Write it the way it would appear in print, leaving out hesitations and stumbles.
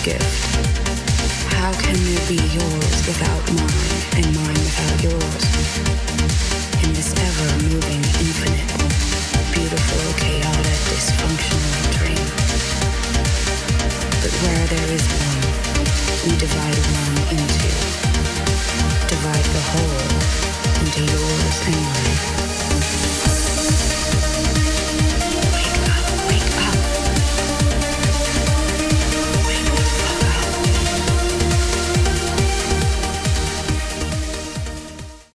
gift. How can there be yours without mine and mine without yours? In this ever-moving, infinite, beautiful, chaotic, dysfunctional dream. But where there is one, we divide one into. Divide the whole into yours and mine.